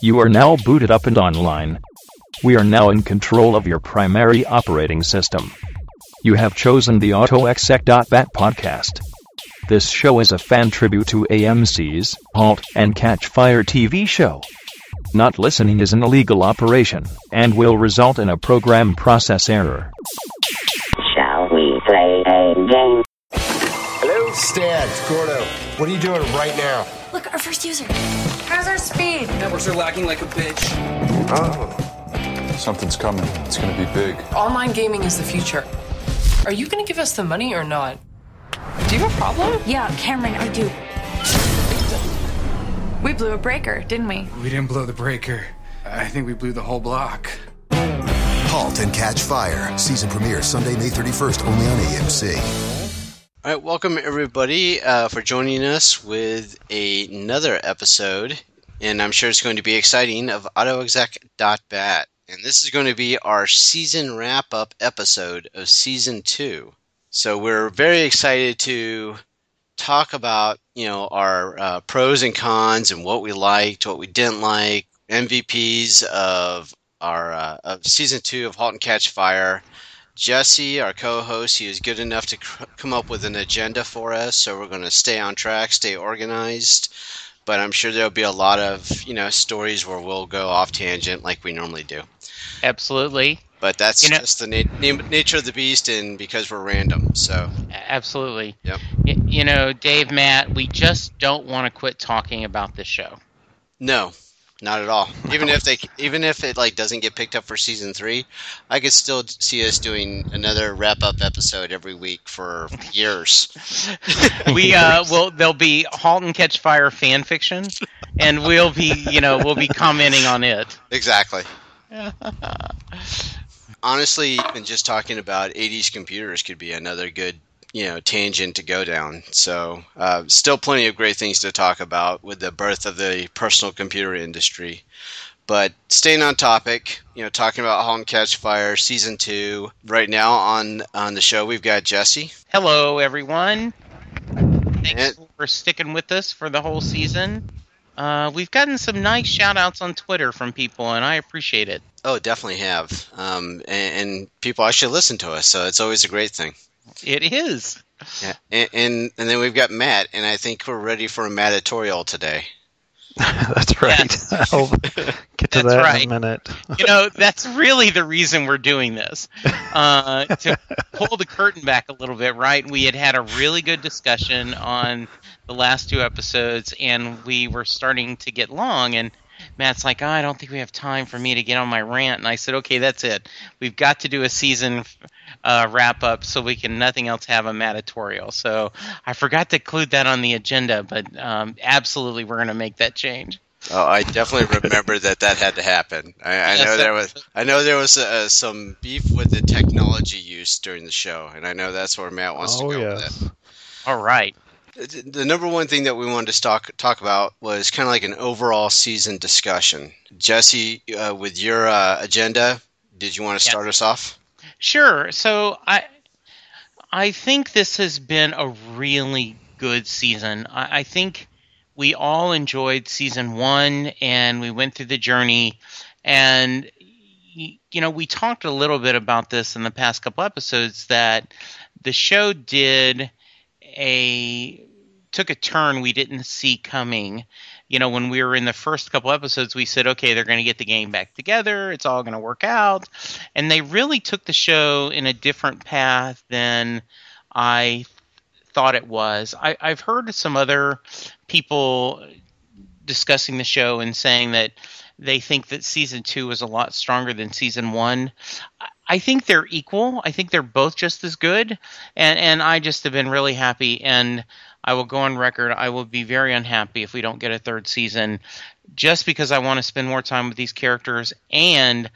You are now booted up and online. We are now in control of your primary operating system. You have chosen the Autexec.bat podcast. This show is a fan tribute to AMC's Halt and Catch Fire TV show. Not listening is an illegal operation and will result in a program process error. Shall we play a game? Hello? Stan, it's Gordo. What are you doing right now? Look, our first user. How's our speed? Networks are lagging like a bitch. Oh. Something's coming. It's gonna be big. Online gaming is the future. Are you gonna give us the money or not? Do you have a problem? Yeah, Cameron, I do. We blew a breaker, didn't we? We didn't blow the breaker. I think we blew the whole block. Halt and Catch Fire. Season premiere Sunday, May 31st, only on AMC. All right, welcome everybody for joining us with another episode, and I'm sure it's going to be exciting, of Autexec.bat. And this is going to be our season wrap-up episode of Season 2. So we're very excited to talk about, our pros and cons and what we liked, what we didn't like, MVPs of our of Season 2 of Halt and Catch Fire. Jesse, our co-host, he is good enough to come up with an agenda for us, so we're going to stay on track, stay organized. But I'm sure there'll be a lot of, stories where we'll go off tangent like we normally do. Absolutely. But that's just the nature of the beast, and because we're random, so. Absolutely. Yep. Dave, Matt, we just don't want to quit talking about this show. No, not at all. Even if it doesn't get picked up for Season 3, I could still see us doing another wrap-up episode every week for years. There'll be Halt and Catch Fire fan fiction, and we'll be commenting on it. Exactly. Honestly, even just talking about 80s computers could be another good, tangent to go down. So, still plenty of great things to talk about with the birth of the personal computer industry. But staying on topic, talking about Halt and Catch Fire Season 2. Right now on the show, we've got Jesse. Hello, everyone. Thanks for sticking with us for the whole season. We've gotten some nice shout-outs on Twitter from people, and I appreciate it. Oh, definitely have. And people actually listen to us, so it's always a great thing. It is. Yeah. And then we've got Matt, and I think we're ready for a Mattatorial today. That's right. Yes. I'll get to that in a minute. That's really the reason we're doing this. To pull the curtain back a little bit, right? We had a really good discussion on the last two episodes, and we were starting to get long, and Matt's like, I don't think we have time for me to get on my rant. And I said, okay, that's it. We've got to do a season wrap-up so we can nothing else have a Mattatorial. So I forgot to include that on the agenda, but absolutely we're going to make that change. Oh, I definitely remember that had to happen. I know there was some beef with the technology use during the show, and I know that's where Matt wants to go with it. All right. The number one thing that we wanted to talk about was kind of like an overall season discussion. Jesse, with your agenda, did you want to start us off? Sure. So I think this has been a really good season. I think we all enjoyed Season 1, and we went through the journey. And, we talked a little bit about this in the past couple episodes, that the show took a turn we didn't see coming. When we were in the first couple episodes, we said, okay, they're going to get the game back together. It's all going to work out. And they really took the show in a different path than I thought it was. I've heard some other people discussing the show and saying that they think that Season 2 was a lot stronger than Season 1. I think they're equal. I think they're both just as good. And I just have been really happy. And I will go on record, I will be very unhappy if we don't get a third season, just because I want to spend more time with these characters, and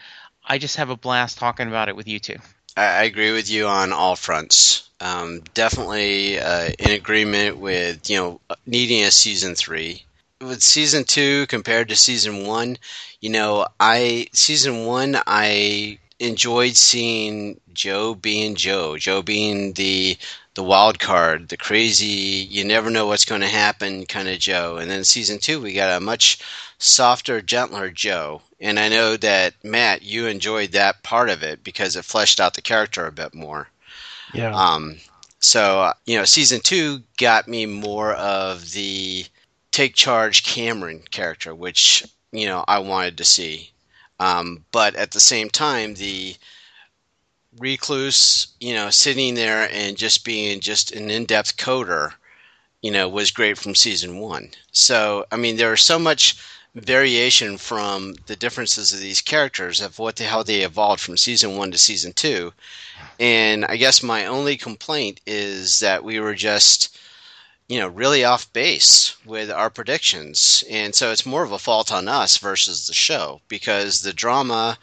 I just have a blast talking about it with you two. I agree with you on all fronts. Definitely in agreement with, needing a Season 3. With Season 2 compared to Season 1, Season 1, enjoyed seeing Joe being Joe. Joe being the wild card, the crazy, you never know what's going to happen kind of Joe. And then season 2, we got a much softer, gentler Joe. And I know that, Matt, you enjoyed that part of it because it fleshed out the character a bit more. Yeah. So, season 2 got me more of the take charge Cameron character, which, I wanted to see. But at the same time, the recluse, sitting there and just being just an in-depth coder, was great from season 1. So, there is so much variation from the differences of these characters of how they evolved from season 1 to season 2. And I guess my only complaint is that we were just, really off base with our predictions. And so it's more of a fault on us versus the show, because the drama,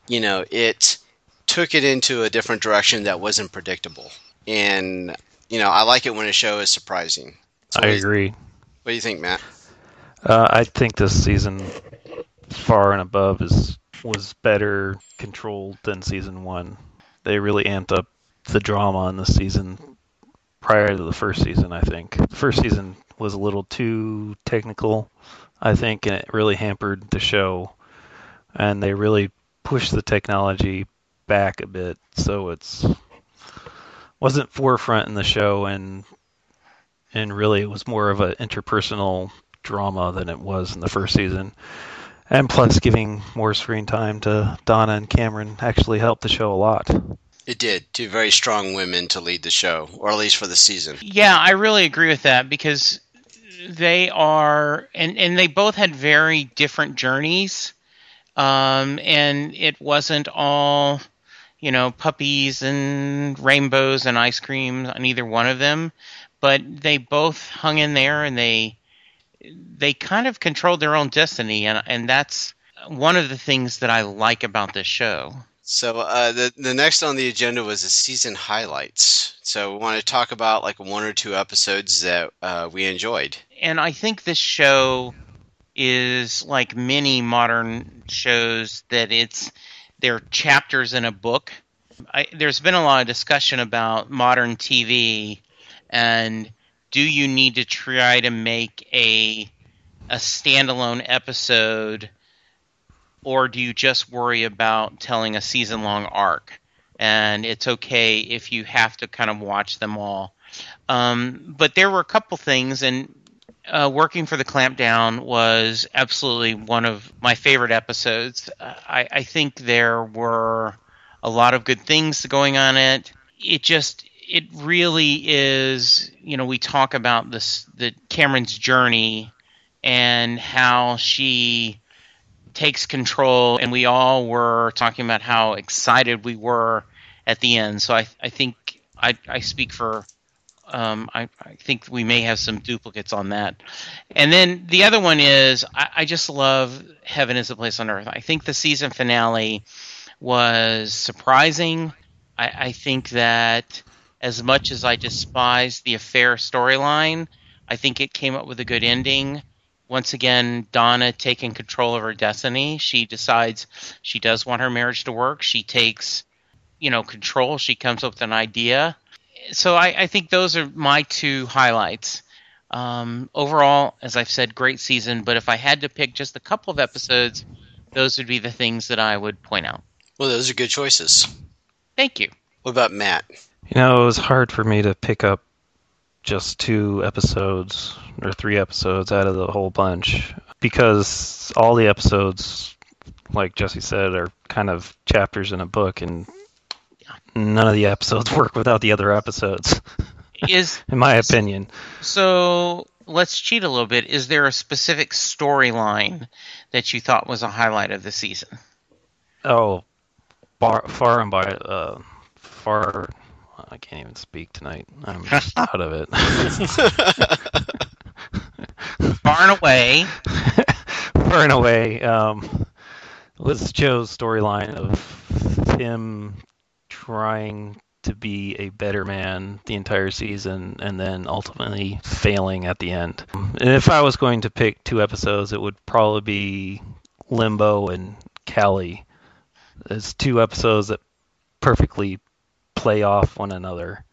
it took it into a different direction that wasn't predictable. And, I like it when a show is surprising. So I agree. What do you think, Matt? I think this season, far and above, was better controlled than season 1. They really amped up the drama in this season prior to the first season, I think. The first season was a little too technical, I think, and it really hampered the show. And they really pushed the technology back a bit, so it's wasn't forefront in the show, and really it was more of an interpersonal drama than it was in the first season. And plus, giving more screen time to Donna and Cameron actually helped the show a lot. It did. 2 very strong women to lead the show, or at least for the season. Yeah, I really agree with that, because they are, and they both had very different journeys, and it wasn't all, puppies and rainbows and ice cream on either one of them, but they both hung in there, and they kind of controlled their own destiny, and that's one of the things that I like about this show. So the next on the agenda was the season highlights. So we want to talk about like 1 or 2 episodes that we enjoyed. And I think this show is like many modern shows, that they're chapters in a book. There's been a lot of discussion about modern TV, and do you need to try to make a standalone episode, or do you just worry about telling a season-long arc? And it's okay if you have to kind of watch them all. But there were a couple things, and working for the Clampdown was absolutely one of my favorite episodes. I think there were a lot of good things going on in it. It really is, we talk about the Cameron's journey and how she takes control, and we all were talking about how excited we were at the end. So I think I speak for, I think we may have some duplicates on that. And then the other one is, I just love Heaven is a Place on Earth. I think the season finale was surprising. I think that as much as I despise the affair storyline, I think it came up with a good ending. Once again, Donna taking control of her destiny. She decides she does want her marriage to work. She takes, control. She comes up with an idea. So I think those are my 2 highlights. Overall, as I've said, great season. But if I had to pick just a couple of episodes, those would be the things that I would point out. Well, those are good choices. Thank you. What about Matt? It was hard for me to pick up just 2 episodes or 3 episodes out of the whole bunch, because all the episodes, like Jesse said, are kind of chapters in a book, and none of the episodes work without the other episodes, in my opinion. So let's cheat a little bit. Is there a specific storyline that you thought was a highlight of the season? Oh, far. I can't even speak tonight. I'm just out of it. Far and away. Far and away was Joe's storyline of him trying to be a better man the entire season and then ultimately failing at the end. And if I was going to pick 2 episodes, it would probably be Limbo and Callie. It's two episodes that perfectly play off one another.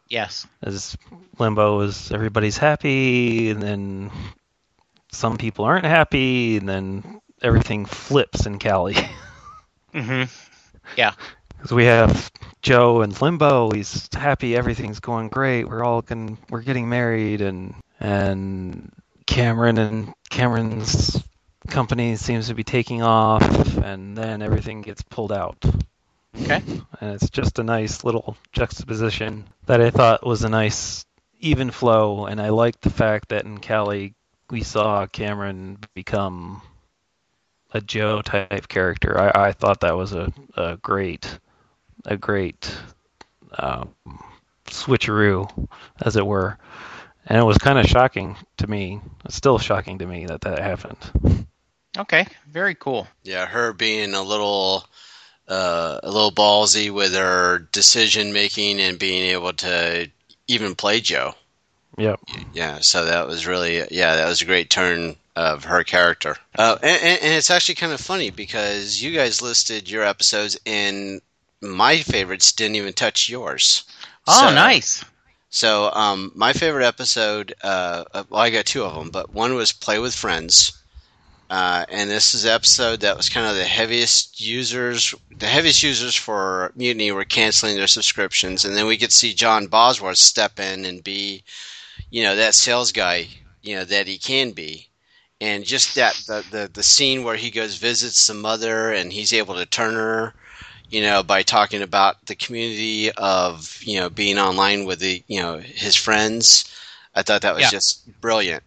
Yes. As Limbo is everybody's happy, and then some people aren't happy, and then everything flips in Cali. Mm-hmm. Yeah. Because we have Joe in Limbo. He's happy, everything's going great. We're getting married, and Cameron and Cameron's company seems to be taking off, and then everything gets pulled out. Okay. And it's just a nice little juxtaposition that I thought was a nice even flow, and I liked the fact that in Cali we saw Cameron become a Joe type character. I thought that was a great switcheroo, as it were. And it was kind of shocking to me. It's still shocking to me that happened. Okay, very cool. Yeah, her being a little ballsy with her decision making and being able to even play Joe. Yep. Yeah, so that was a great turn of her character. And it's actually kind of funny because you guys listed your episodes and my favorites didn't even touch yours. Oh, nice. So my favorite episode, I got two of them, but one was Play with Friends. And this is the episode that was kind of the heaviest users for Mutiny were canceling their subscriptions. And then we could see John Bosworth step in and be, that sales guy, that he can be. And just that, the scene where he goes visits the mother and he's able to turn her, by talking about the community of, being online with his friends. I thought that was just brilliant.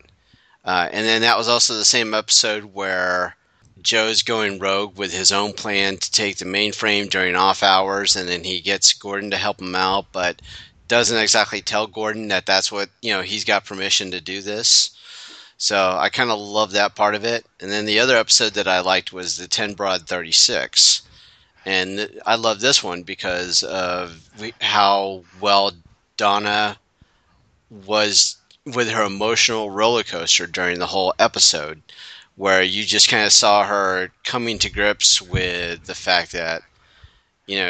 And then that was also the same episode where Joe's going rogue with his own plan to take the mainframe during off hours, and then he gets Gordon to help him out, but doesn't exactly tell Gordon that that's what, he's got permission to do this. So I kind of love that part of it. And then the other episode that I liked was the 10 Broad 36. And I love this one because of how well Donna was with her emotional roller coaster during the whole episode, where you just kind of saw her coming to grips with the fact that,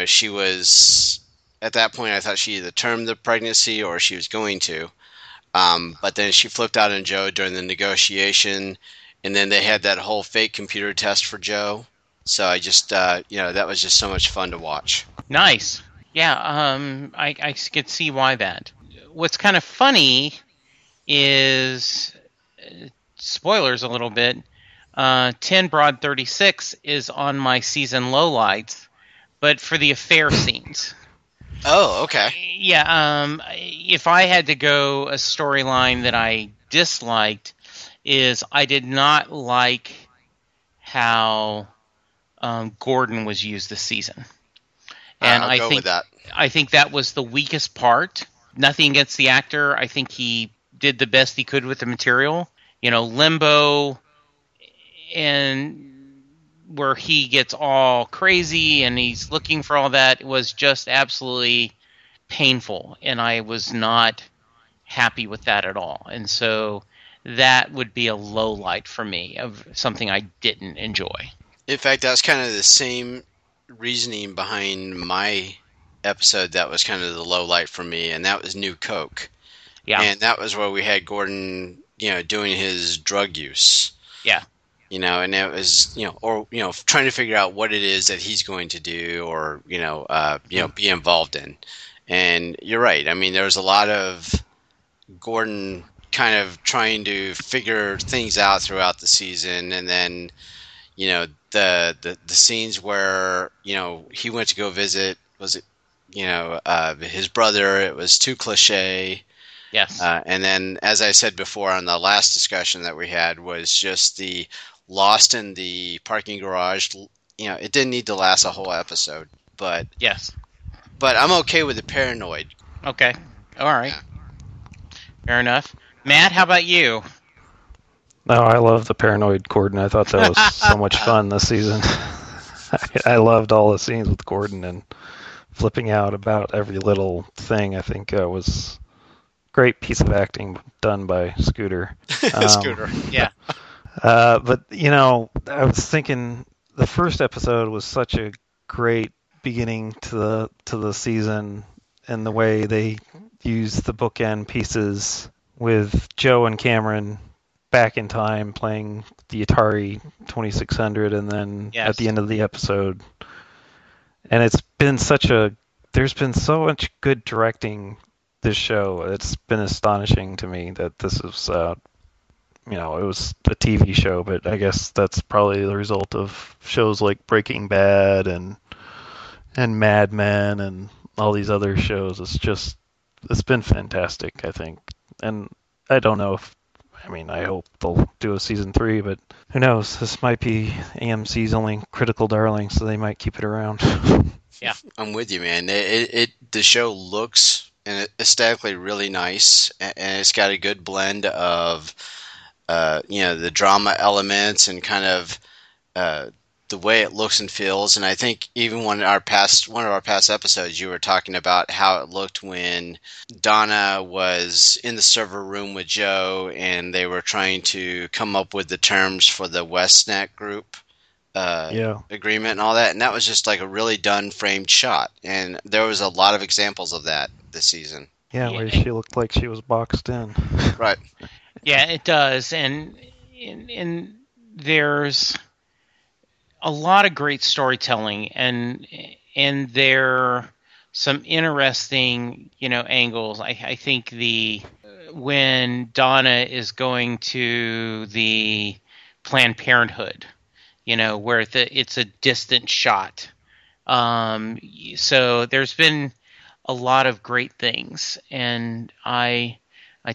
she was, at that point, I thought she either termed the pregnancy or she was going to. But then she flipped out on Joe during the negotiation, and then they had that whole fake computer test for Joe. So I just, that was just so much fun to watch. Nice. Yeah, I could see why that. What's kind of funny is, spoilers a little bit, 10 Broad 36 is on my season lowlights, but for the affair scenes. Oh, okay. Yeah, if I had to go a storyline that I disliked, is I did not like how Gordon was used this season. And I'll go with that. I think that was the weakest part. Nothing against the actor. I think he did the best he could with the material. Limbo, and where he gets all crazy and he's looking for all that, was just absolutely painful, and I was not happy with that at all. And so that would be a low light for me of something I didn't enjoy. In fact, that's kind of the same reasoning behind my episode that was kind of the low light for me, and that was New Coke. Yeah. And that was where we had Gordon, doing his drug use. Yeah. And it was, trying to figure out what it is that he's going to do or, be involved in. And you're right. I mean, there was a lot of Gordon kind of trying to figure things out throughout the season. And then, the scenes where, he went to go visit, was it, his brother, it was too cliche. Yes. And then, as I said before on the last discussion that we had, was just the lost in the parking garage. It didn't need to last a whole episode, but yes. But I'm okay with the paranoid. Okay. All right. Yeah. Fair enough. Matt, how about you? No, I love the paranoid Gordon. I thought that was so much fun this season. I loved all the scenes with Gordon and flipping out about every little thing. I think was great piece of acting done by Scooter. Scooter, yeah. But I was thinking the first episode was such a great beginning to the season, and the way they use the bookend pieces with Joe and Cameron back in time playing the Atari 2600, and then at the end of the episode. And there's been so much good directing this show. It's been astonishing to me that this is, it was a TV show, but I guess that's probably the result of shows like Breaking Bad and Mad Men and all these other shows. It's been fantastic, I think. And I don't know I hope they'll do a season 3, but who knows? This might be AMC's only critical darling, so they might keep it around. Yeah, I'm with you, man. The show looks and aesthetically really nice, and it's got a good blend of, the drama elements and kind of the way it looks and feels. And I think even one of our past episodes, you were talking about how it looked when Donna was in the server room with Joe, and they were trying to come up with the terms for the WestNet group agreement and all that. And that was just like a really done framed shot. And there was a lot of examples of that this season. Yeah, where she looked like she was boxed in. Right. Yeah, it does. And there's a lot of great storytelling, and there are some interesting, angles. I think when Donna is going to the Planned Parenthood, where it's a distant shot. So there's been a lot of great things, and I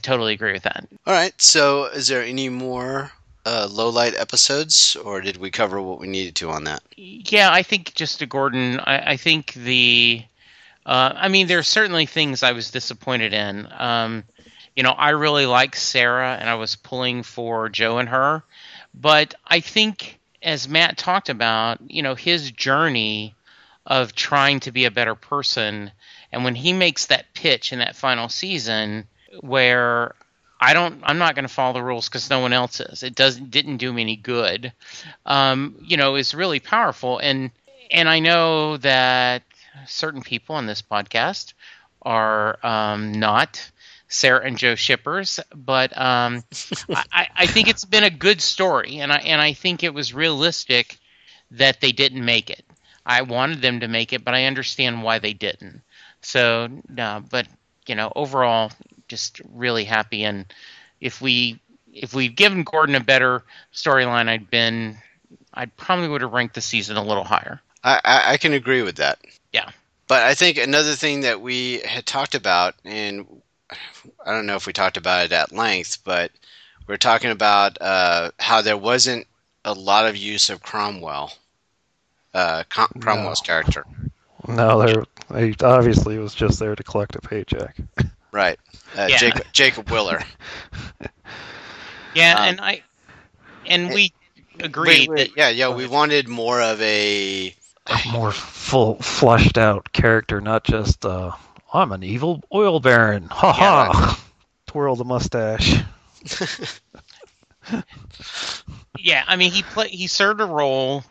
totally agree with that. All right. So is there any more low-light episodes, or did we cover what we needed to on that? Yeah, I think just to Gordon, I think there's certainly things I was disappointed in. I really like Sarah, and I was pulling for Joe and her. But I think, as Matt talked about, his journey of trying to be a better person, and when he makes that pitch in that final season where I'm not going to follow the rules because no one else is. It didn't do me any good. Is really powerful, and I know that certain people on this podcast are not Sarah and Joe shippers, but I think it's been a good story, and I think it was realistic that they didn't make it. I wanted them to make it, but I understand why they didn't. So, no, but overall, just really happy. And if we'd given Gordon a better storyline, I'd probably would have ranked the season a little higher. I can agree with that. Yeah. But I think another thing that we had talked about, and I don't know if we talked about it at length, but we're talking about how there wasn't a lot of use of Cromwell's character. No, he obviously was just there to collect a paycheck. Right. Jacob Willer. Yeah, we agreed. We wanted more of a more full, fleshed out character, not just I'm an evil oil baron. Ha ha! Right. Twirl the mustache. Yeah, he served a role,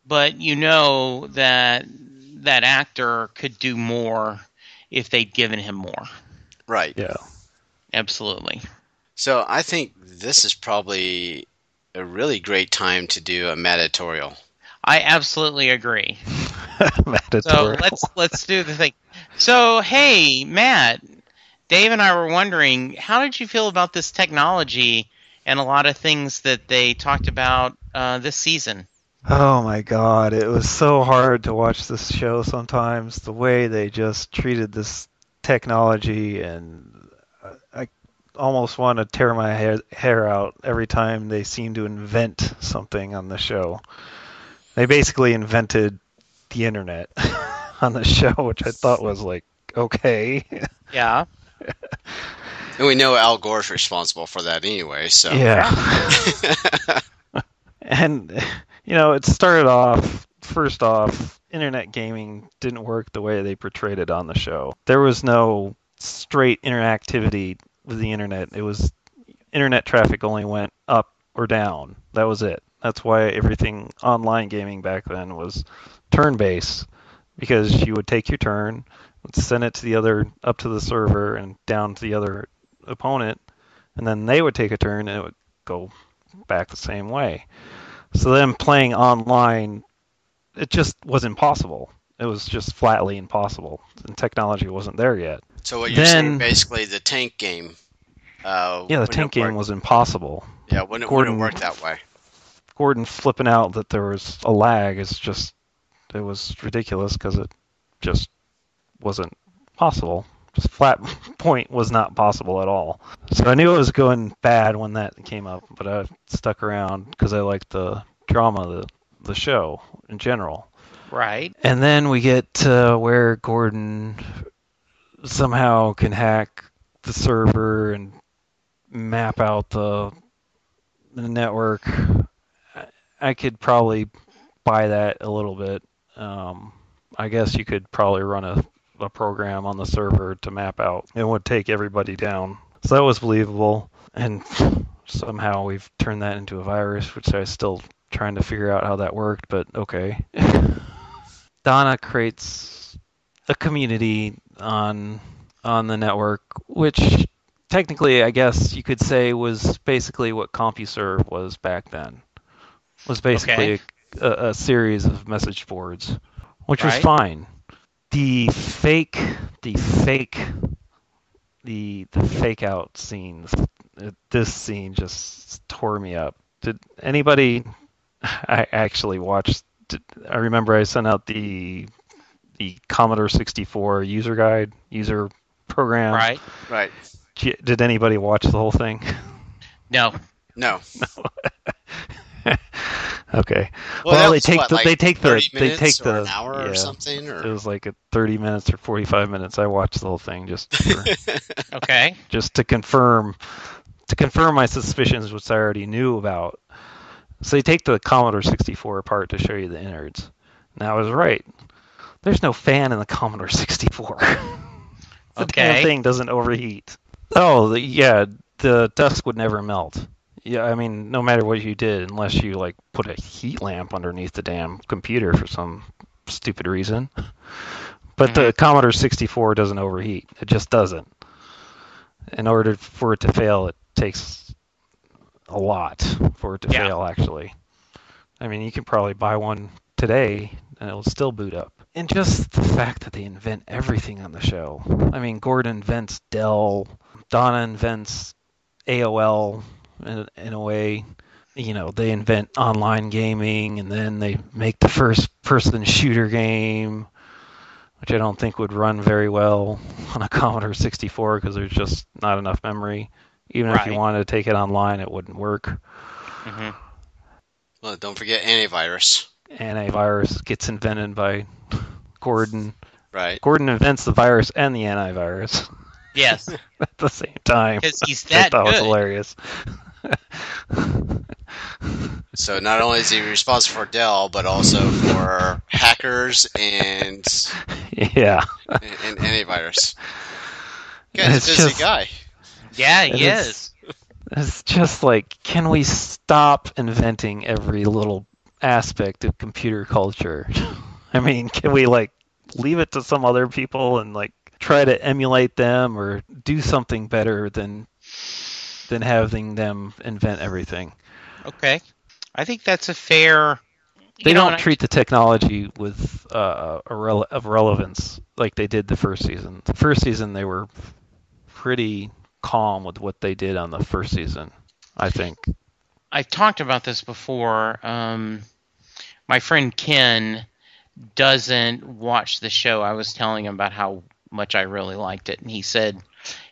but that actor could do more if they'd given him more. Right. Yeah. Absolutely. So I think this is probably a really great time to do a Matatorial. I absolutely agree. So let's do the thing. So, hey, Matt, Dave and I were wondering, how did you feel about this technology and a lot of things that they talked about this season? Oh my God, it was so hard to watch this show sometimes, the way they just treated this technology, and I almost want to tear my hair out every time they seem to invent something on the show. They basically invented the internet on the show, which I thought was like, okay. Yeah. And we know Al Gore's responsible for that anyway, so. Yeah. And, it started off, first off, internet gaming didn't work the way they portrayed it on the show. There was no straight interactivity with the internet. It was, internet traffic only went up or down. That was it. That's why everything online gaming back then was turn-based. because you would take your turn, would send it to the other up to the server and down to the other opponent, and then they would take a turn and it would go back the same way. So then playing online, it just was impossible. It was just flatly impossible, and technology wasn't there yet. So what you're saying, basically, the tank game. The tank game was impossible. Yeah, wouldn't work that way. Gordon flipping out that there was a lag is just, it was ridiculous because it just wasn't possible. Just flat point was not possible at all. So I knew it was going bad when that came up, but I stuck around because I liked the drama, the show in general. Right. And then we get to where Gordon somehow can hack the server and map out the network. I could probably buy that a little bit. I guess you could probably run a program on the server to map out. It would take everybody down. So that was believable. And somehow we've turned that into a virus, which I'm still trying to figure out how that worked, but okay. Donna creates a community on the network, which technically I guess you could say was basically what CompuServe was back then. Was basically a series of message boards, which was fine. The fake out scenes. This scene just tore me up. Did anybody? I actually watched. I remember I sent out the Commodore 64 user program. Right. Did anybody watch the whole thing? No. Okay. Well, they take the an hour or something. Or? It was like 30 minutes or 45 minutes. I watched the whole thing just to confirm my suspicions, which I already knew about. So they take the Commodore 64 apart to show you the innards. And I was right. There's no fan in the Commodore 64. The damn thing doesn't overheat. The disk would never melt. Yeah, I mean, no matter what you did, unless you like put a heat lamp underneath the damn computer for some stupid reason. But the Commodore 64 doesn't overheat. It just doesn't. In order for it to fail, it takes a lot for it to fail, actually. I mean, you can probably buy one today, and it'll still boot up. And just the fact that they invent everything on the show. I mean, Gordon invents Dell, Donna invents AOL in a way. You know, they invent online gaming, and then they make the first-person shooter game, which I don't think would run very well on a Commodore 64 because there's just not enough memory. Even if you wanted to take it online, it wouldn't work. Mm-hmm. Well, don't forget antivirus. Antivirus gets invented by Gordon. Right. Gordon invents the virus and the antivirus. Yes. At the same time. Because he's that good. I thought was hilarious. So not only is he responsible for Dell, but also for hackers and antivirus. Guy's a busy guy. Yeah, he is. It's just like, can we stop inventing every little aspect of computer culture? I mean, can we like leave it to some other people and like try to emulate them or do something better than having them invent everything? Okay. I think that's a fair... They don't treat the technology with of relevance like they did the first season. The first season, they were pretty calm with what they did on the first season, I think. I've talked about this before. My friend Ken doesn't watch the show. I was telling him about how much I really liked it, and he said,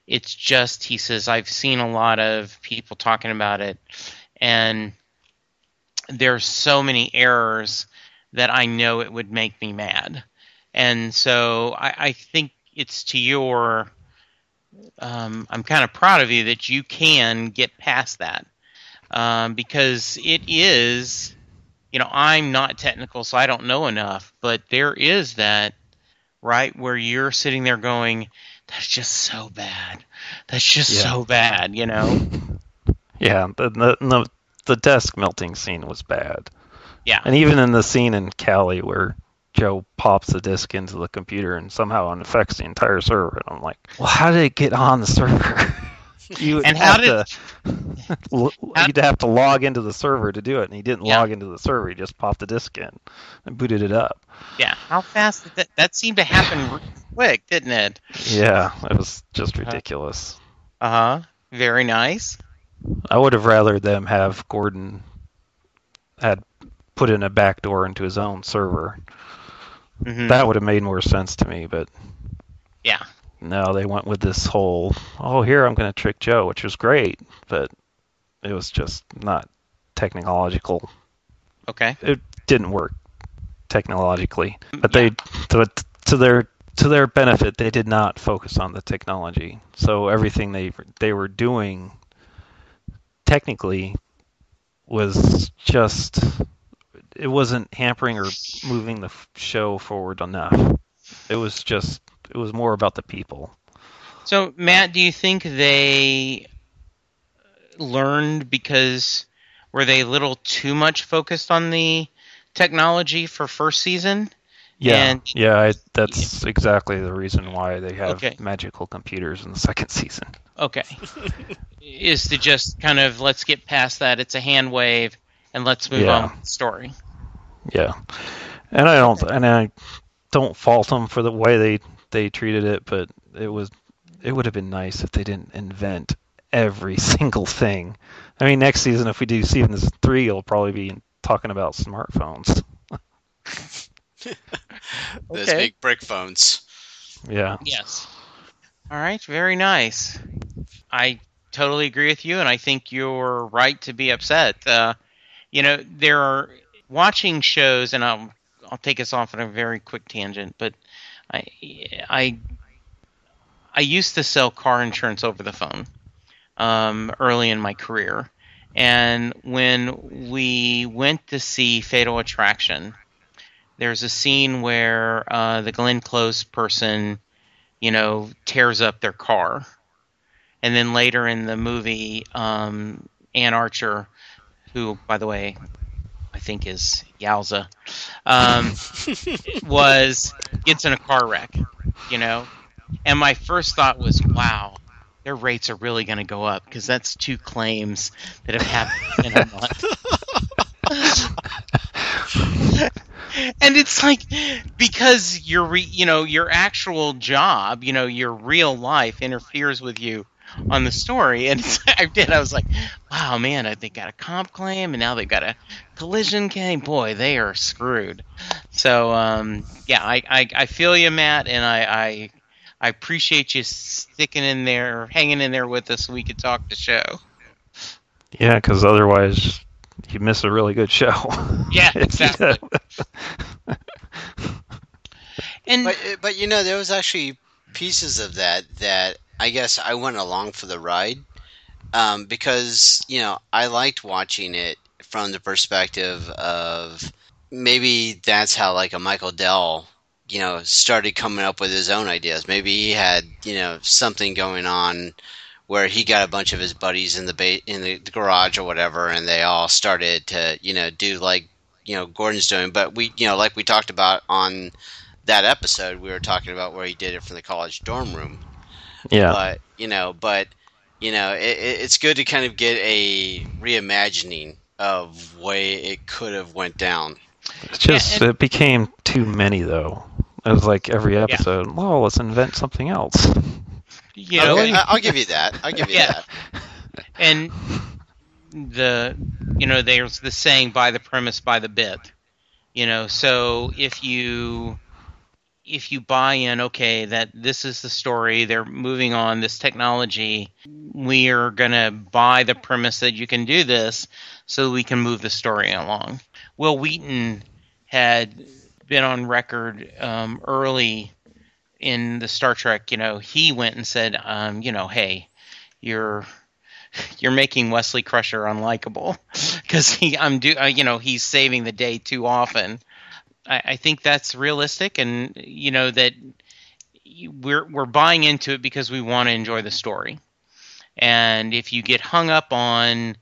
he says, I've seen a lot of people talking about it, and there's so many errors that I know it would make me mad. And so I think it's to your... I'm kind of proud of you that you can get past that. Because it is... I'm not technical, so I don't know enough, but there is that, right, where you're sitting there going, that's just so bad. That's just so bad, Yeah, the desk melting scene was bad. Yeah. And even in the scene in Cali where Joe pops the disk into the computer and somehow it affects the entire server. And I'm like, well, how did it get on the server? You'd have to log into the server to do it, and he didn't log into the server. He just popped the disk in and booted it up. Yeah, how fast did that seemed to happen quick, didn't it? Yeah, it was just ridiculous. Very nice. I would have rather them have Gordon had put in a backdoor into his own server. Mm-hmm. That would have made more sense to me, but yeah. No, they went with this whole, here I'm going to trick Joe, which was great, but it was just not technological. Okay. It didn't work technologically, but to their benefit, they did not focus on the technology. So everything they were doing technically was just, it wasn't hampering or moving the show forward enough. It was more about the people. So, Matt, do you think they learned because were they a little too much focused on the technology for first season? Yeah, that's exactly the reason why they have magical computers in the second season. Okay. Is to just kind of, let's get past that, it's a hand wave, and let's move on with the story. Yeah. And I don't fault them for the way they treated it, but it would have been nice if they didn't invent every single thing. I mean, next season, if we do season 3, you'll probably be talking about smartphones. Those big brick phones. Yeah. Yes. All right. Very nice. I totally agree with you, and I think you're right to be upset. There are watching shows, and I'll take us off on a very quick tangent, but I used to sell car insurance over the phone early in my career, and when we went to see Fatal Attraction, there's a scene where the Glenn Close person, tears up their car, and then later in the movie, Ann Archer, who, by the way, I think is Yowza, gets in a car wreck, And my first thought was, wow, their rates are really going to go up because that's 2 claims that have happened in a month. And it's like, because your actual job, your real life interferes with you on the story. And I was like, wow, man, they got a comp claim and now they've got a collision claim. Boy, they are screwed. So, I feel you, Matt, and I appreciate you sticking in there, hanging in there with us so we could talk the show. Yeah, because otherwise you miss a really good show. Yeah, exactly. But there was actually pieces of that I guess I went along for the ride because I liked watching it from the perspective of maybe that's how like a Michael Dell started coming up with his own ideas. Maybe he had something going on where he got a bunch of his buddies in the garage or whatever, and they all started to do like Gordon's doing. But we like we talked about on that episode, we were talking about where he did it from the college dorm room. Yeah. But it's good to kind of get a reimagining of way it could have went down. It's just it became too many though. It was like every episode. Yeah. Well, let's invent something else. Okay, I'll give you that. I'll give you that. And there's the saying, "By the premise, by the bit." So if you buy in, okay, that this is the story, they're moving on, this technology, we are going to buy the premise that you can do this so we can move the story along. Will Wheaton had been on record early in the Star Trek, he went and said, hey, you're making Wesley Crusher unlikable because he's saving the day too often. I think that's realistic, and that we're buying into it because we want to enjoy the story. And if you get hung up on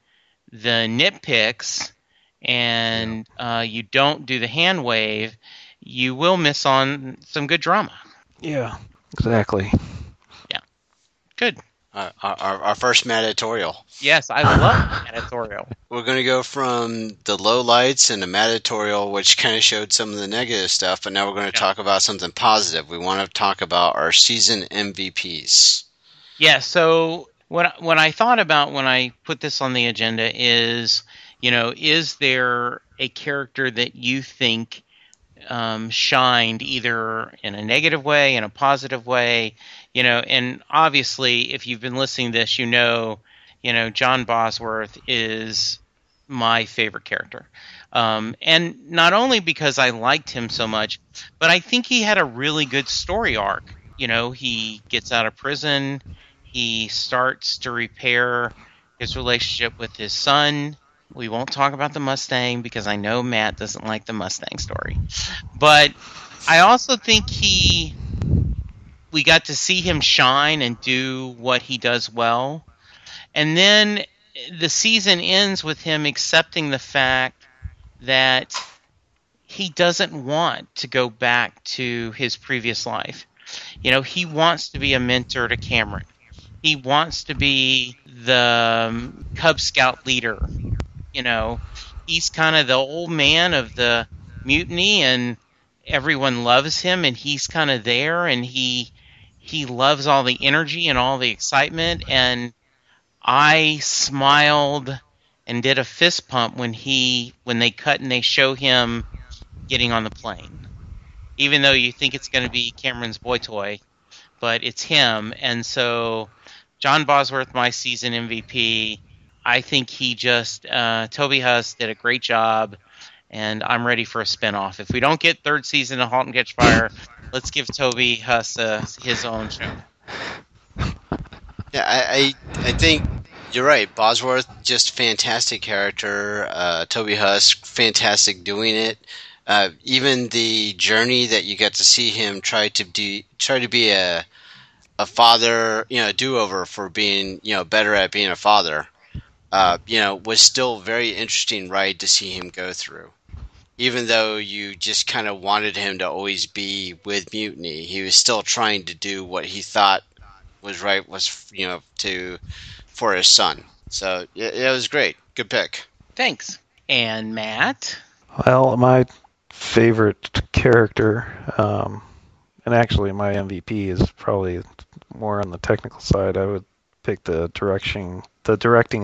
the nitpicks and you don't do the hand wave, you will miss on some good drama. Yeah, exactly. Yeah, good. Our first Matt editorial. Yes, I love editorial. We're going to go from the low lights and the Matt editorial, which kind of showed some of the negative stuff, but now we're going to talk about something positive. We want to talk about our season MVPs. Yeah, so what I thought about when I put this on the agenda is, is there a character that you think shined either in a negative way, in a positive way, and obviously if you've been listening to this, John Bosworth is my favorite character. And not only because I liked him so much, but I think he had a really good story arc. He gets out of prison, he starts to repair his relationship with his son. We won't talk about the Mustang because I know Matt doesn't like the Mustang story. But I also think we got to see him shine and do what he does well. And then the season ends with him accepting the fact that he doesn't want to go back to his previous life. He wants to be a mentor to Cameron. He wants to be the Cub Scout leader. He's kind of the old man of the mutiny, and everyone loves him, and he's kind of there, and he loves all the energy and all the excitement. And I smiled and did a fist pump when they cut and they show him getting on the plane, even though you think it's going to be Cameron's boy toy, but it's him. And so John Bosworth, my season MVP. I think Toby Huss did a great job, and I'm ready for a spinoff. If we don't get third season of Halt and Catch Fire, let's give Toby Huss his own show. Yeah, I think you're right. Bosworth, just fantastic character. Toby Huss, fantastic doing it. Even the journey that you get to see him try to be a father, a do-over for being, better at being a father. Was still a very interesting ride to see him go through. Even though you just kind of wanted him to always be with Mutiny, he was still trying to do what he thought was right, for his son. So it was great. Good pick. Thanks. And Matt? Well, my favorite character, and actually my MVP is probably more on the technical side. I would pick the directing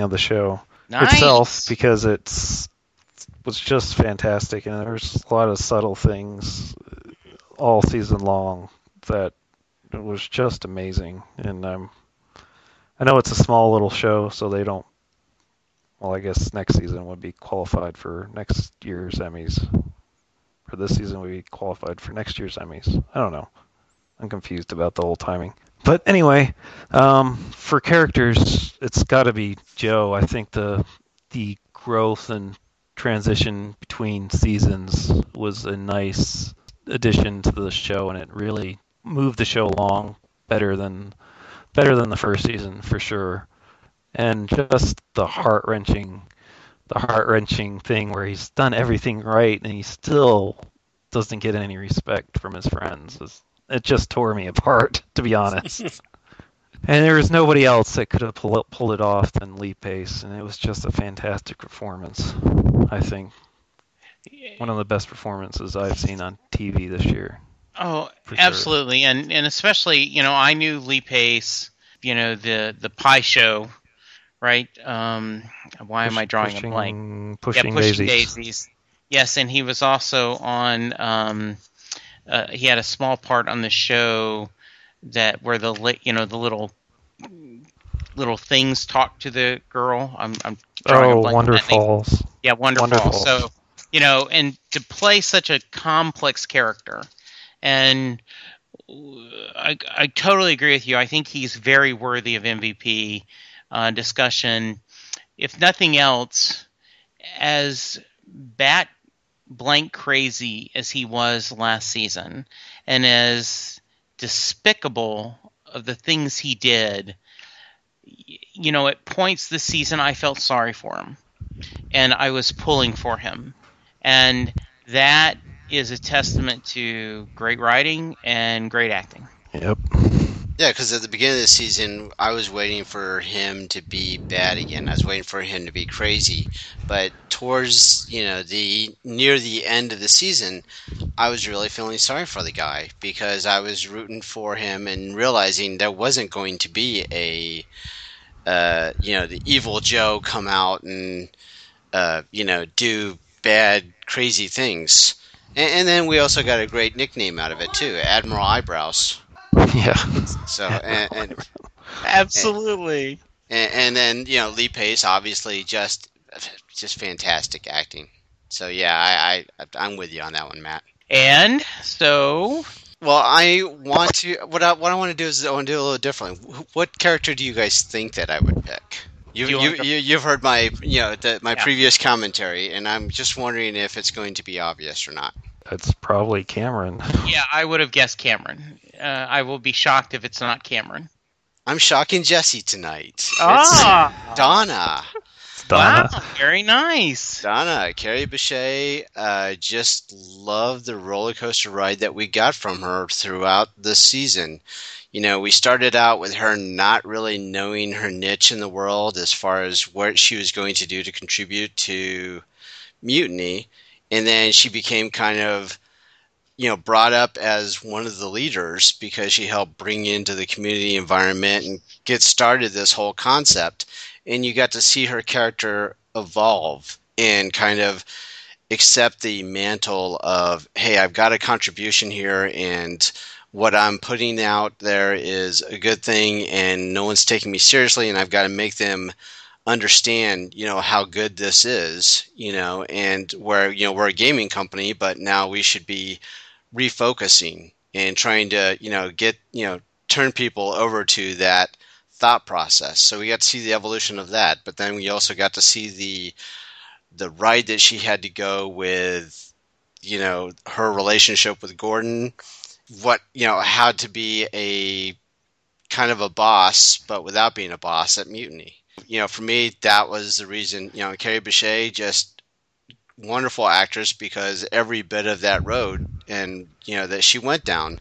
of the show itself, because it was just fantastic, and there's a lot of subtle things all season long that it was just amazing. And I know it's a small little show, so they don't. Well, I guess next season would be qualified for next year's Emmys, or this season would be qualified for next year's Emmys. I don't know. I'm confused about the whole timing. But anyway, for characters, it's got to be Joe. I think the growth and transition between seasons was a nice addition to the show, and it really moved the show along better than the first season for sure. And just the heart-wrenching thing where he's done everything right and he still doesn't get any respect from his friends. It just tore me apart, to be honest. And there was nobody else that could have pulled it off than Lee Pace, and it was just a fantastic performance, I think. One of the best performances I've seen on TV this year. Oh, absolutely. Sure. And especially, I knew Lee Pace, the Pie Show, right? Why am I drawing a blank? Pushing Daisies. Yes, and he was also on, he had a small part on the show where the little things talk to the girl. I'm drawing a blank. Wonder Falls. Yeah, Wonder Falls. So, and to play such a complex character, and I totally agree with you. I think he's very worthy of MVP discussion. If nothing else, as bat blank crazy as he was last season, and as despicable of the things he did, at points this season I felt sorry for him, and I was pulling for him, and that is a testament to great writing and great acting. Yep. Yeah, because at the beginning of the season, I was waiting for him to be bad again. I was waiting for him to be crazy. But towards, near the end of the season, I was really feeling sorry for the guy because I was rooting for him and realizing there wasn't going to be the evil Joe come out and, do bad, crazy things. And then we also got a great nickname out of it, too, Admiral Eyebrows. Yeah. So and Absolutely. and then Lee Pace obviously just fantastic acting. So yeah, I'm with you on that one, Matt. And so, Well, I want to what I want to do is I want to do a little differently. What character do you guys think that I would pick? You've heard my previous commentary, and I'm just wondering if it's going to be obvious or not. It's probably Cameron. yeah, I would have guessed Cameron. I will be shocked if it's not Cameron. I'm shocking Jesse tonight. Ah! It's Donna. Donna. Wow, very nice. Donna, Carrie Bechet, just love the roller coaster ride that we got from her throughout the season. We started out with her not really knowing her niche in the world as far as what she was going to do to contribute to Mutiny, and then she became kind of brought up as one of the leaders because she helped bring into the community environment and get started this whole concept. And you got to see her character evolve and kind of accept the mantle of, hey, I've got a contribution here and what I'm putting out there is a good thing and no one's taking me seriously and I've got to make them understand, how good this is, and we're a gaming company, but now we should be refocusing and trying to, get, turn people over to that thought process. So we got to see the evolution of that, but then we also got to see the ride that she had to go with, her relationship with Gordon, what, how to be a kind of a boss, but without being a boss at Mutiny. For me, that was the reason, Carrie Bechet, just wonderful actress because every bit of that road and, that she went down,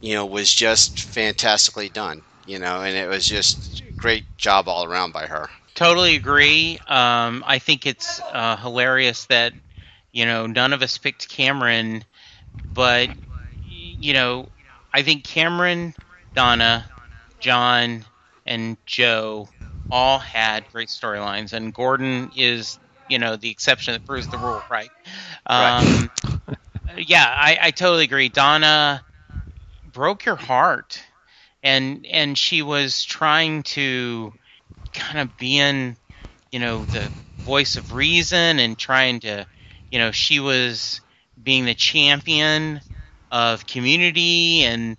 was just fantastically done, and it was just a great job all around by her. Totally agree. I think it's hilarious that, none of us picked Cameron, but, I think Cameron, Donna, John, and Joe all had great storylines, and Gordon is, the exception that proves the rule, right? Right. Yeah, I totally agree. Donna broke your heart, and she was trying to kind of be in, the voice of reason and trying to, she was being the champion of community and,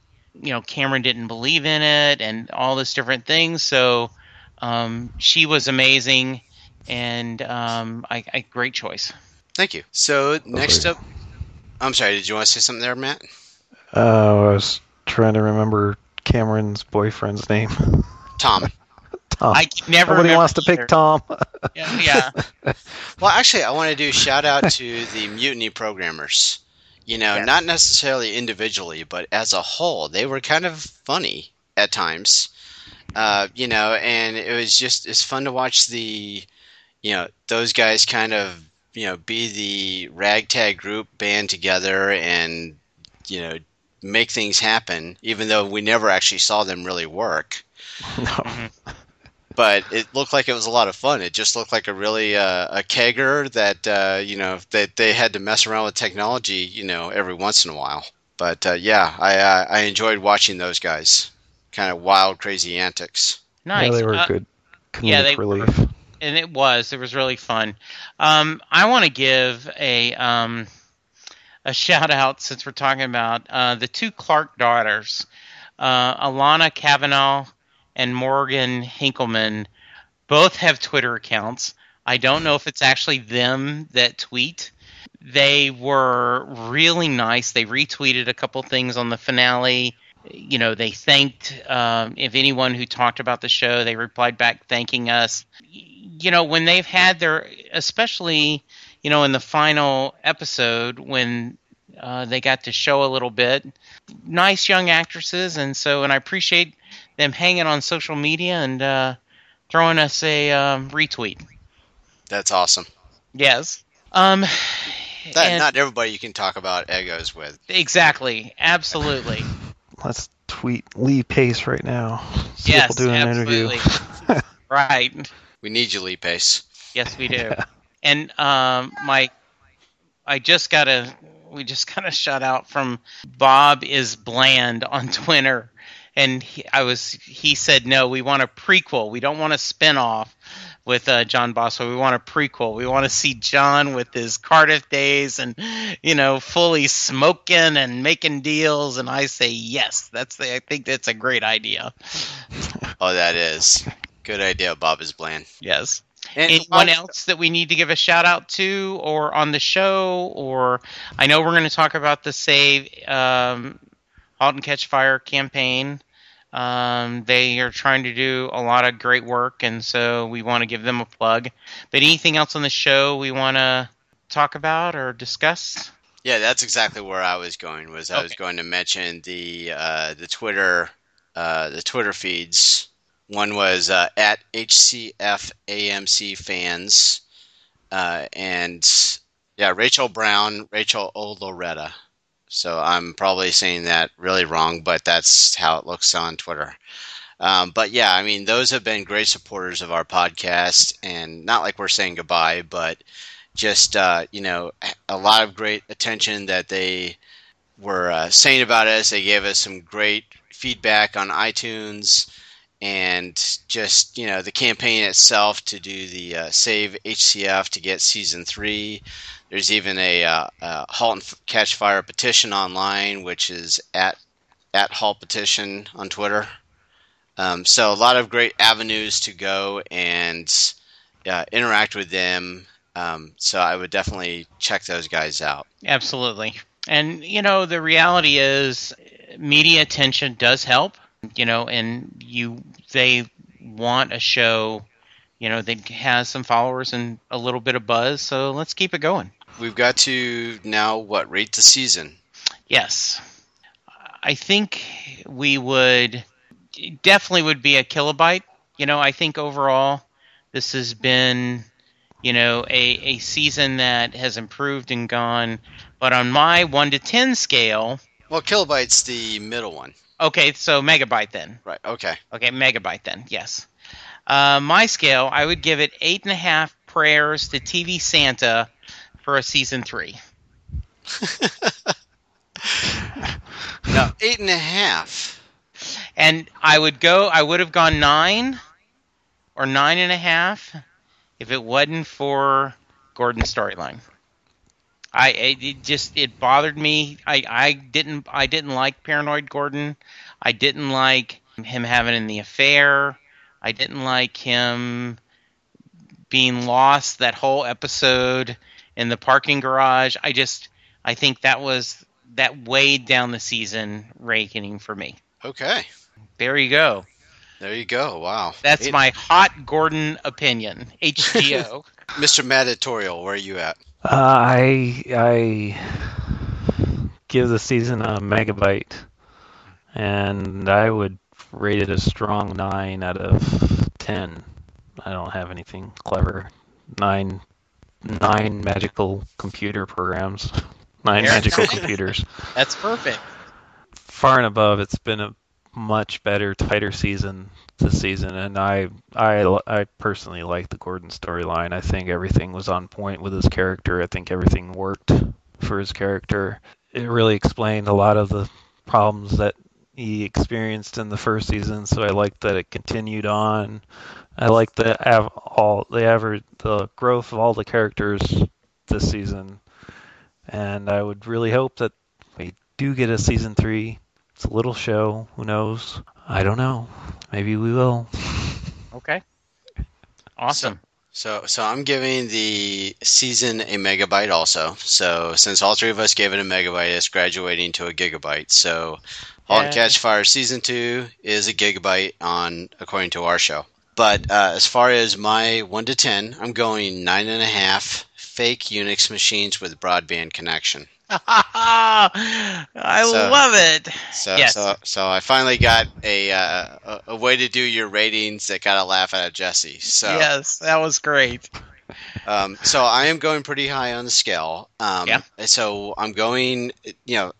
Cameron didn't believe in it and all those different things. So she was amazing and great choice. Thank you. So next up, I'm sorry, did you want to say something there, Matt? I was trying to remember Cameron's boyfriend's name. Tom. Tom. I never. Nobody wants to pick Tom. Yeah. Well, actually, I want to do a shout out to the Mutiny programmers. Not necessarily individually, but as a whole, they were kind of funny at times. And it's fun to watch those guys kind of, be the ragtag group band together and, make things happen, even though we never actually saw them really work. No. But it looked like it was a lot of fun. It just looked like a really a kegger that that they had to mess around with technology, every once in a while. But I enjoyed watching those guys, kind of wild, crazy antics. Nice. Yeah, they were good comedic relief. And it was really fun. I want to give a shout out since we're talking about the two Clark daughters, Alana Kavanaugh and Morgan Hinkleman. Both have Twitter accounts. I don't know if it's actually them that tweet. They were really nice. They retweeted a couple things on the finale. They thanked if anyone who talked about the show, they replied back thanking us. When they've had their, especially, in the final episode when they got to show a little bit. Nice young actresses, and I appreciate them hanging on social media and throwing us a retweet. That's awesome. Yes. Not everybody you can talk about egos with. Exactly. Absolutely. Let's tweet Lee Pace right now. See Yes, if we'll do an absolutely. interview. Right. We need you, Lee Pace. Yes, we do. Yeah. And we just got a shout out from Bob is Bland on Twitter, and he said no, we want a prequel. We don't want a spinoff with John Boswell. We want a prequel. We want to see John with his Cardiff days and fully smoking and making deals. And I say yes. I think that's a great idea. Oh, that is good idea. Bob is Bland. Yes. Anyone else that we need to give a shout out to, or on the show, or I know we're going to talk about the Save Halt and Catch Fire campaign. They are trying to do a lot of great work, and so we want to give them a plug. But anything else on the show we want to talk about or discuss? Yeah, that's exactly where I was going. I was going to mention the Twitter feeds. One was at HCFAMC fans, and Rachel Brown, Rachel Oloretta. So I'm probably saying that really wrong, but that's how it looks on Twitter. But yeah, I mean, those have been great supporters of our podcast, and not like we're saying goodbye, but just a lot of great attention that they were saying about us. They gave us some great feedback on iTunes. And just, the campaign itself to do the Save HCF to get Season 3. There's even a Halt and Catch Fire petition online, which is at Halt Petition on Twitter. So a lot of great avenues to go and interact with them. So I would definitely check those guys out. Absolutely. And, the reality is media attention does help. And they want a show, that has some followers and a little bit of buzz, so let's keep it going. We've got to now, rate the season? Yes. I think definitely would be a kilobyte. I think overall this has been, a season that has improved and gone, but on my 1 to 10 scale... Well, kilobyte's the middle one. Okay, so megabyte then. Right, okay. Okay, megabyte then, yes. My scale, I would give it 8.5 prayers to TV Santa for a Season 3. No, 8.5. And I would have gone 9 or 9.5 if it wasn't for Gordon's storyline. It bothered me. I didn't like Paranoid Gordon. I didn't like him having the affair. I didn't like him being lost that whole episode in the parking garage. I think that weighed down the season rating for me. Okay. There you go. Wow. That's my hot Gordon opinion. HGO. Mr. Madatorial, where are you at? I give the season a megabyte, and I would rate it a strong 9 out of 10. I don't have anything clever. 9 magical computer programs. 9 magical computers. That's perfect. Far and above, it's been a much better, tighter season this season, and I personally like the Gordon storyline. I think everything was on point with his character. I think everything worked for his character. It really explained a lot of the problems that he experienced in the first season, so I like that it continued on. I like the growth of all the characters this season, and I would really hope that we do get a Season 3. It's a little show. Who knows? I don't know. Maybe we will. Okay. Awesome. So I'm giving the season a megabyte also. So since all three of us gave it a megabyte, it's graduating to a gigabyte. So Halt and Catch Fire Season 2 is a gigabyte according to our show. But as far as my 1 to 10, I'm going 9.5 fake Unix machines with broadband connection. I love it. Yes. So I finally got a way to do your ratings that got a laugh out of Jesse. So Yes, that was great. so I am going pretty high on the scale. Yeah. So I'm going,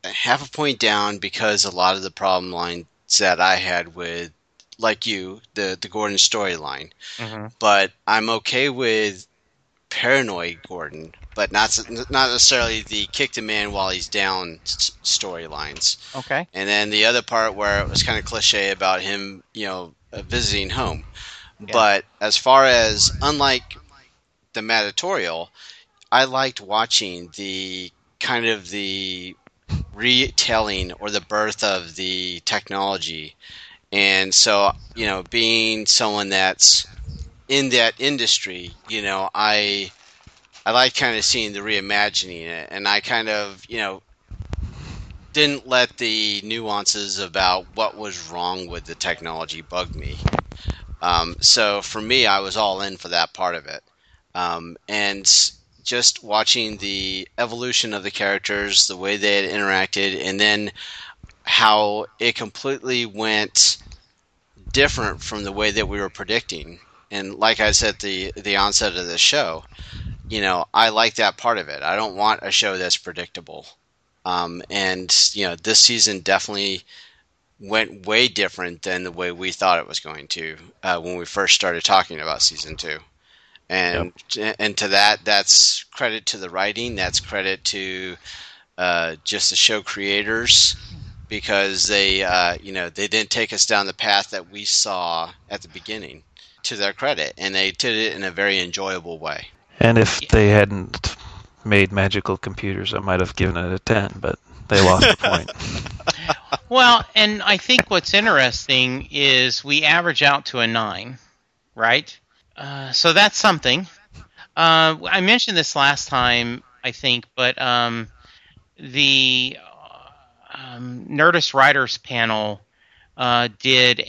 half a point down because a lot of the problem lines that I had with, like you, the Gordon storyline. Mm-hmm. But I'm okay with Paranoid Gordon, but not necessarily the kick the man while he's down storylines. Okay. And then the other part where it was kind of cliche about him, visiting home. Yeah. But as far as, unlike the Matatorial, I liked watching the kind of the retelling or the birth of the technology. And so, being someone that's in that industry, I like kind of seeing the reimagining it, and I kind of, didn't let the nuances about what was wrong with the technology bug me. So for me, I was all in for that part of it. And just watching the evolution of the characters, the way they had interacted, and then how it completely went different from the way that we were predicting. And like I said at the onset of the show, I like that part of it. I don't want a show that's predictable. And this season definitely went way different than the way we thought it was going to when we first started talking about season 2. And to that's credit to the writing. That's credit to just the show creators, because they they didn't take us down the path that we saw at the beginning. To their credit, and they did it in a very enjoyable way. And if they hadn't made magical computers, I might have given it a 10, but they lost the point. Well, and I think what's interesting is we average out to a 9, right? So that's something. I mentioned this last time, I think, but the Nerdist Writers panel did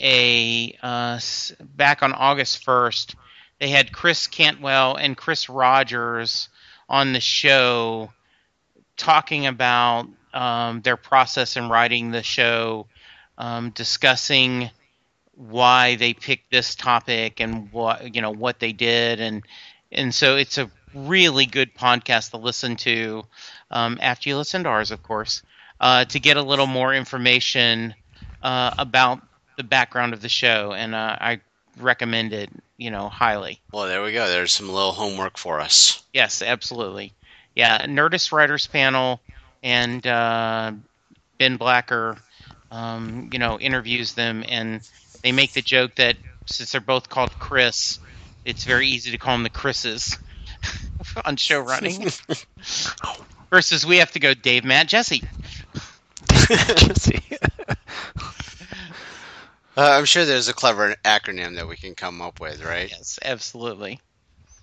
back on August 1st, they had Chris Cantwell and Chris Rogers on the show talking about their process in writing the show, discussing why they picked this topic and what they did, and so it's a really good podcast to listen to after you listen to ours, of course, to get a little more information about the background of the show, and I recommend it, highly. Well, there we go. There's some little homework for us. Yes, absolutely. Yeah, Nerdist Writers panel, and Ben Blacker, interviews them, and they make the joke that since they're both called Chris, it's very easy to call them the Chris's on show running. Versus we have to go Dave, Matt, Jesse. Jesse. I'm sure there's a clever acronym that we can come up with, right? Yes, absolutely.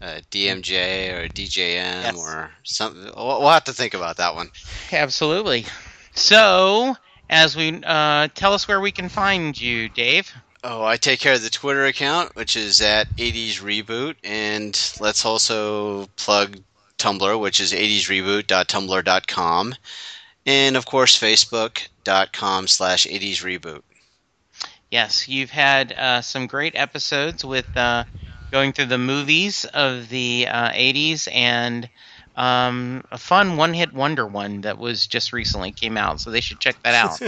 DMJ or DJM, yes, or something. We'll have to think about that one. Absolutely. So, as we tell us where we can find you, Dave. Oh, I take care of the Twitter account, which is at 80s Reboot, and let's also plug Tumblr, which is 80sreboot.tumblr.com, and of course Facebook.com/80sreboot. Yes, you've had some great episodes with going through the movies of the 80s, and a fun one-hit wonder one that was just recently came out, so they should check that out.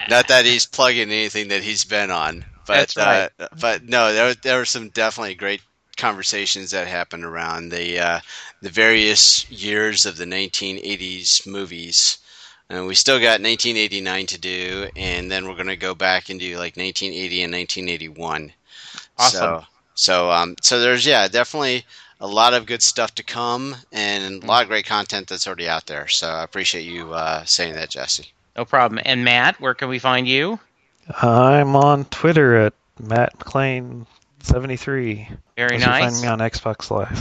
Not that he's plugging anything that he's been on, but that's right. But no, there were some definitely great conversations that happened around the various years of the 1980s movies. And we still got 1989 to do, and then we're going to go back and do like 1980 and 1981. Awesome. So there's definitely a lot of good stuff to come, and a lot of great content that's already out there. So I appreciate you saying that, Jesse. No problem. And Matt, where can we find you? I'm on Twitter at MattMcLean73. Very you nice. Find me on Xbox Live.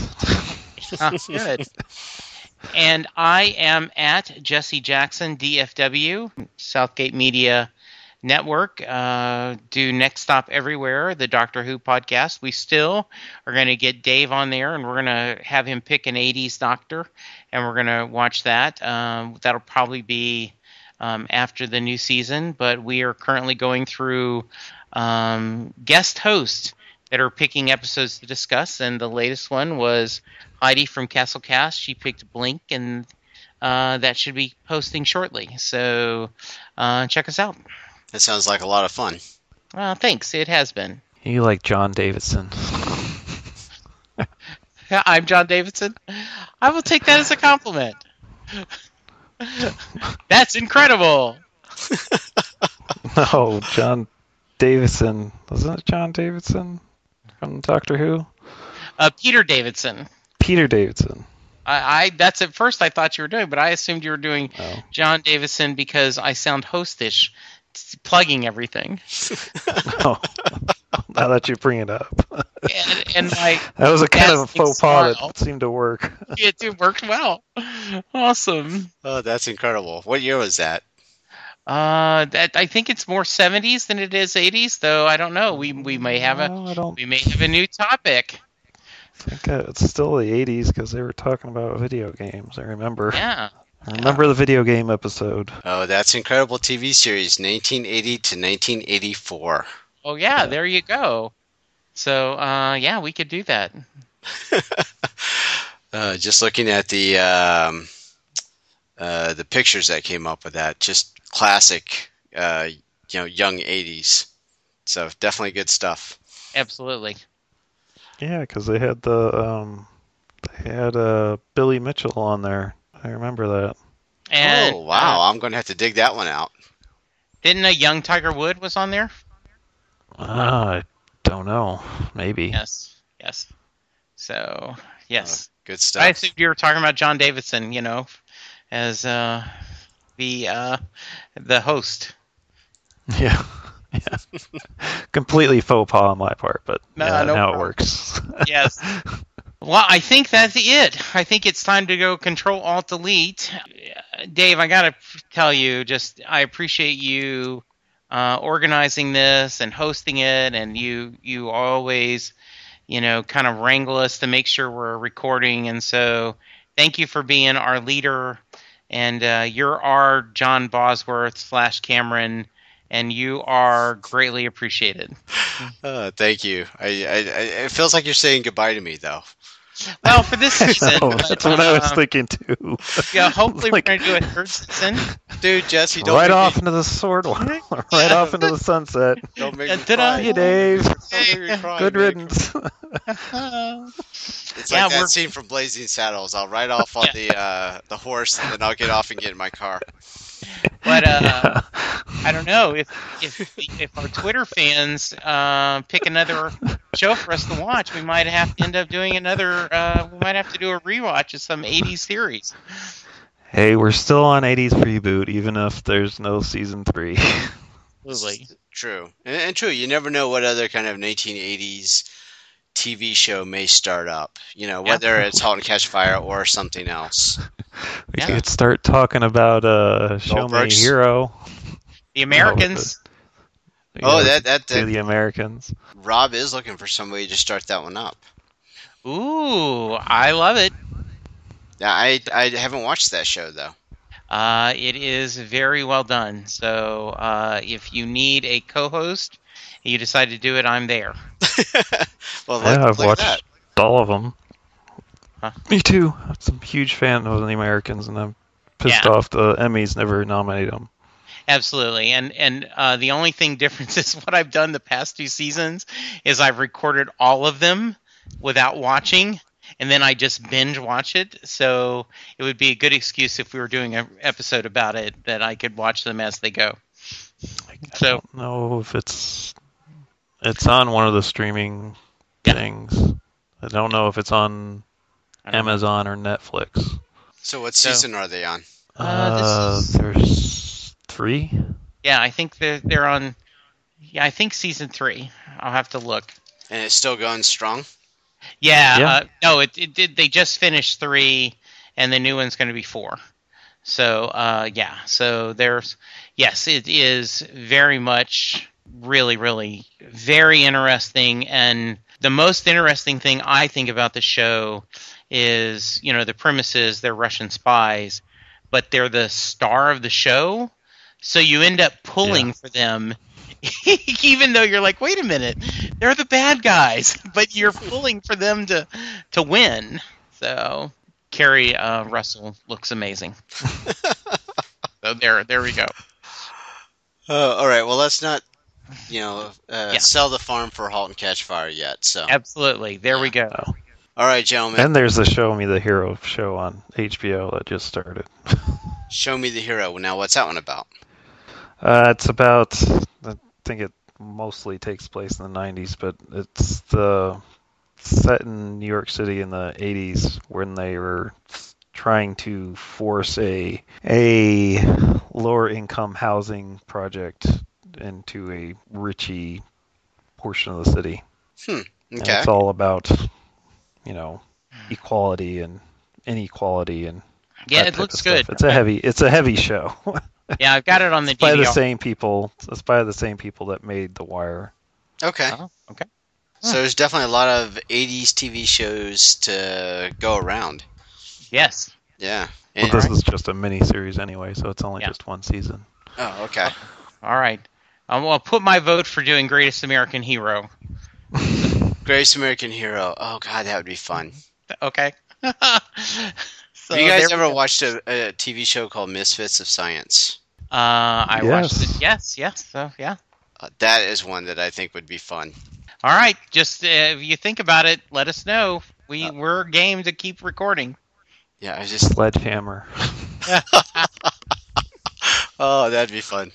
Good. And I am at Jesse Jackson, DFW, Southgate Media network do Next Stop Everywhere, the Doctor Who podcast. We still are going to get Dave on there, and we're going to have him pick an 80s Doctor, and we're going to watch that. That'll probably be after the new season, but we are currently going through guest hosts that are picking episodes to discuss, and the latest one was Heidi from Castle Cast. She picked Blink, and that should be posting shortly. So check us out. That sounds like a lot of fun. Well, thanks. It has been. You like John Davidson. I'm John Davidson. I will take that as a compliment. That's incredible. No, John Davidson. Wasn't it John Davidson from Doctor Who? Peter Davidson. Peter Davidson. I that's at first I thought you were doing, but I assumed you were doing John Davidson because I sound hostish, plugging everything. Oh, now that you bring it up. and my that was a kind of a faux pas smile. that seemed to work. It worked well. Awesome. Oh, that's incredible. What year was that? That I think it's more 70s than it is 80s, though I don't know. We may have a new topic. I think it's still the 80s because they were talking about video games. I remember. Yeah. I remember the video game episode. Oh, that's incredible TV series, 1980 to 1984. Oh yeah, there you go. So yeah, we could do that. Just looking at the pictures that came up with that, just classic, young 80s. So definitely good stuff. Absolutely. Yeah, because they had Billy Mitchell on there. I remember that. And, oh wow, I'm going to have to dig that one out. Didn't a young Tiger Wood was on there? I don't know. Maybe. Yes. So yes, good stuff. I assumed you were talking about John Davidson, as the host. Yeah. Completely faux pas on my part, but no how problem. It works. Yes. Well, I think that's it. I think it's time to go Control-Alt-Delete. Dave, I got to tell you, I appreciate you organizing this and hosting it, and you always, kind of wrangle us to make sure we're recording. And so thank you for being our leader. And you're our John Bosworth / Cameron, and you are greatly appreciated. Thank you. It feels like you're saying goodbye to me, though. Well, for this season. That's what I was thinking, too. Yeah, hopefully we're going to do a third season. Dude, Jesse, don't right off into the sword, right off into the sunset. Don't make me cry. See you, Dave. Don't make me cry. Good riddance. It's like that scene from Blazing Saddles. I'll ride off on the horse, and then I'll get off and get in my car. But I don't know if our Twitter fans pick another show for us to watch, we might have to end up doing another. We might have to do a rewatch of some '80s series. Hey, we're still on '80s reboot, even if there's no season 3. Absolutely. True, and true. You never know what other kind of 1980s TV show may start up. Whether it's *Halt and Catch Fire* or something else. We could start talking about Show Me a Hero. The Americans. The Americans. Rob is looking for somebody to start that one up. Ooh, I love it. Yeah, I haven't watched that show though. It is very well done. So if you need a co-host, and you decide to do it, I'm there. Well, I've watched all of them. Huh? Me too. I'm a huge fan of the Americans, and I'm pissed off the Emmys never nominate them. Absolutely, and the only thing difference is what I've done the past 2 seasons is I've recorded all of them without watching, and then I just binge watch it. So it would be a good excuse if we were doing an episode about it that I could watch them as they go. I don't know if it's on one of the streaming things. I don't know if it's on Amazon or Netflix. So what season are they on? There's 3. Yeah, I think they're on. Yeah, I think season 3. I'll have to look. And it's still going strong? Yeah. No, it did. They just finished 3, and the new one's going to be 4. So so yes, it is very much really, really very interesting. And the most interesting thing I think about the show is, the premise is they're Russian spies, but they're the star of the show. So you end up pulling for them, even though you're like, wait a minute, they're the bad guys, but you're pulling for them to win. So Carrie Russell looks amazing. So there we go. All right. Well, let's not, sell the farm for Halt and Catch Fire yet. So absolutely, there we go. All right, gentlemen. And there's the Show Me the Hero show on HBO that just started. Show Me the Hero. Now, what's that one about? It's about, I think it mostly takes place in the 90s, but it's set in New York City in the 80s when they were trying to force a lower income housing project into a richy portion of the city. Okay. And it's all about, equality and inequality and it looks good. It's a heavy show. Yeah, I've got it on the DVD. It's by the same people that made The Wire. Okay. Oh, okay. So there's definitely a lot of 80s TV shows to go around. Yes. Yeah. Well, this is just a mini-series anyway, so it's only just one season. Oh, okay. All right. I'll put my vote for doing Greatest American Hero. Greatest American Hero. Oh, God, that would be fun. Okay. So have you guys ever watched a TV show called Misfits of Science? I watched it. Yes. So, yeah. That is one that I think would be fun. All right. Just if you think about it, let us know. We're game to keep recording. Yeah, I just... Sledgehammer. Oh, that'd be fun.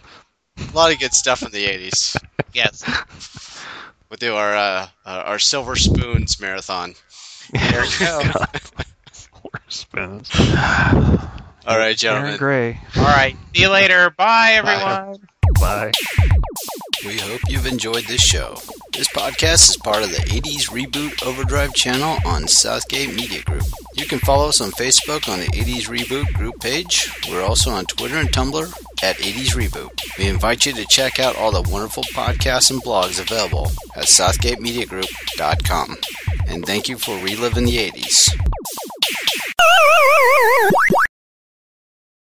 A lot of good stuff in the 80s. Yes. We'll do our Silver Spoons marathon. There you go. Silver Spoons. All right, gentlemen. Aaron Gray. All right. See you later. Bye, everyone. Bye. We hope you've enjoyed this show. This podcast is part of the 80s Reboot Overdrive channel on Southgate Media Group. You can follow us on Facebook on the 80s Reboot group page. We're also on Twitter and Tumblr at 80s Reboot. We invite you to check out all the wonderful podcasts and blogs available at southgatemediagroup.com. And thank you for reliving the 80s.